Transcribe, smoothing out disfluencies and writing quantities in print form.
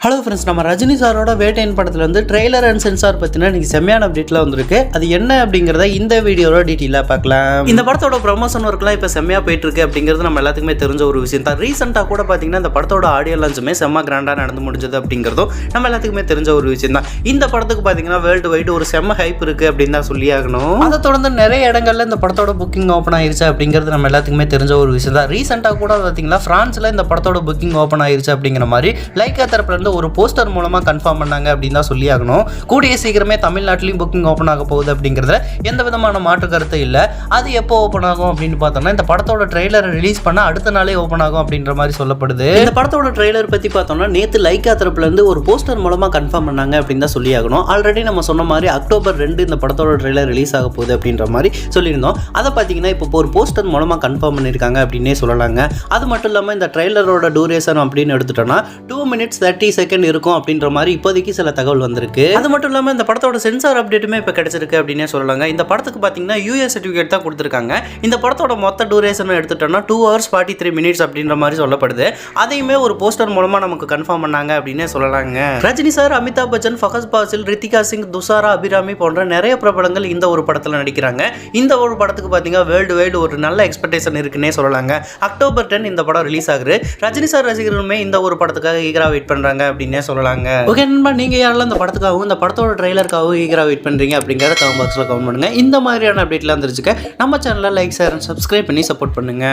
Hello friends, நம்ம ரஜினி சாரோட வேட்டையன் படத்தில் வந்து ட்ரெய்லர் அண்ட் சென்சார் பற்றின இன்றைக்கி செம்மையான அப்டேட்லாம் வந்திருக்கு. அது என்ன அப்படிங்கிறத இந்த வீடியோவில் டீட்டெயிலாக பார்க்கலாம். இந்த படத்தோட ப்ரொமோஷன் ஒர்க்லாம் இப்போ செம்மையாக போயிட்டுருக்கு அப்படிங்கிறது நம்ம எல்லாத்துக்குமே தெரிஞ்ச ஒரு விஷயம் தான். ரீசெண்டாக கூட பார்த்தீங்கன்னா இந்த படத்தோட ஆடியோ லான்ச்சுமே செம்ம கிராண்டாக நடந்து முடிஞ்சது அப்படிங்கிறதும் நம்ம எல்லாத்துக்குமே தெரிஞ்ச ஒரு விஷயம் தான். இந்த படத்துக்கு பார்த்தீங்கன்னா வேர்ல்டு வைடு ஒரு செம்ம ஹைப் இருக்குது அப்படின்னு தான் சொல்லி ஆகணும். அதை தொடர்ந்து நிறைய இடங்கள்ல இந்த படத்தோட புக்கிங் ஓப்பன் ஆயிருச்சு அப்படிங்கிறது நம்ம எல்லாத்துக்குமே தெரிஞ்ச ஒரு விஷயம் தான். ரீசெண்டாக கூட பார்த்தீங்கன்னா ஃப்ரான்ஸில் இந்த படத்தோட புக்கிங் ஓப்பன் ஆயிருச்சு அப்படிங்கிற மாதிரி லைக்கா தரப்புல இருந்து ஒரு போஸ்டர் மூலமா கன்ஃபார்ம் பண்ணாங்க அப்படின்னு தான் சொல்லி ஆகணும். கூடிய சீக்கிரமே தமிழ்நாட்டிலையும் புக்கிங் ஓப்பன் ஆக போகுது அப்படிங்கிறதுல எந்த விதமான மாற்று கருத்து இல்லை. அது எப்போ ஓப்பன் ஆகும் அப்படின்னு பார்த்தோம்னா இந்த படத்தோட ட்ரெய்லரை ரிலீஸ் பண்ண அடுத்த நாளே ஓப்பன் ஆகும் அப்படின்ற மாதிரி சொல்லப்படுது. இந்த படத்தோட ட்ரெய்லர் பத்தி பார்த்தோம்னா நேற்று லைக்கா தரப்புல இருந்து ஒரு போஸ்டர் மூலமா கன்ஃபார்ம் பண்ணாங்க அப்படின்னு தான் சொல்லி ஆகணும். ஆல்ரெடி நம்ம சொன்ன மாதிரி அக்டோபர் 2 இந்த படத்தோட ட்ரெய்லர் ரிலீஸ் ஆக போகுது அப்படின்ற மாதிரி சொல்லியிருந்தோம். அதை பார்த்தீங்கன்னா இப்போ ஒரு போஸ்டர் மூலமா கன்ஃபார்ம் பண்ணியிருக்காங்க அப்படின்னே சொல்லலாங்க. அது மட்டும் இல்லாமல் இந்த ட்ரெய்லரோட டூரேஷன் அப்படின்னு எடுத்துட்டோம்னா 2 minutes 30 seconds இருக்கும் அப்படின்ற மாதிரி இப்போதைக்கு சில தகவல் வந்திருக்கு. அது மட்டும் இல்லாமல் இந்த படத்தோட சென்சார் அப்டேட்டுமே இப்போ கிடைச்சிருக்கு அப்படின்னே சொல்லலாங்க. இந்த படத்துக்கு பார்த்தீங்கன்னா யூஎஸ் சர்டிஃபிகேட் தான் கொடுத்துருக்காங்க. இந்த படத்தோட மொத்த டூரேஷன் எடுத்துட்டோம்னா 2 hours 43 minutes அப்படின்ற மாதிரி சொல்லப்படுது. அதையுமே ஒரு போஸ்டர் மூலமா நமக்கு கன்ஃபார்ம் பண்ணாங்க அப்படின்னே சொல்லலாங்க. ரஜினி சார், அமிதாப் பச்சன், ஃபகத் பாசில், ரித்திகா சிங், துஷாரா அபிராமி போன்ற நிறைய பிரபலங்கள் இந்த ஒரு படத்தில் நடிக்கிறாங்க. இந்த ஒரு படத்துக்கு பார்த்தீங்கன்னா வேர்ல்டு வைடு ஒரு நல்ல எக்ஸ்பெக்டேஷன் இருக்குன்னே சொல்லலாங்க. அக்டோபர் 10 இந்த படம் ரிலீஸ் ஆகுது. ரஜினி சார் ரசிகர்களுமே இந்த ஒரு படத்துக்காக ஈகரா வெயிட் பண்றாங்க அப்படின்னே சொல்லலாங்க. ஓகே நண்பா, நீங்க யாரெல்லாம் இந்த படத்துக்காகவும் இந்த படத்தோட ட்ரெய்லருக்காகவும் ஈகரா வெயிட் பண்றீங்க அப்படிங்கிறத கமெண்ட் பாக்ஸ்ல கமெண்ட் பண்ணுங்க. இந்த மாதிரியான அப்டேட்லாம் தெரிஞ்சுக்க நம்ம சேனலை லைக், ஷேர் அண்ட் சப்ஸ்கிரைப் பண்ணி சப்போர்ட் பண்ணுங்க.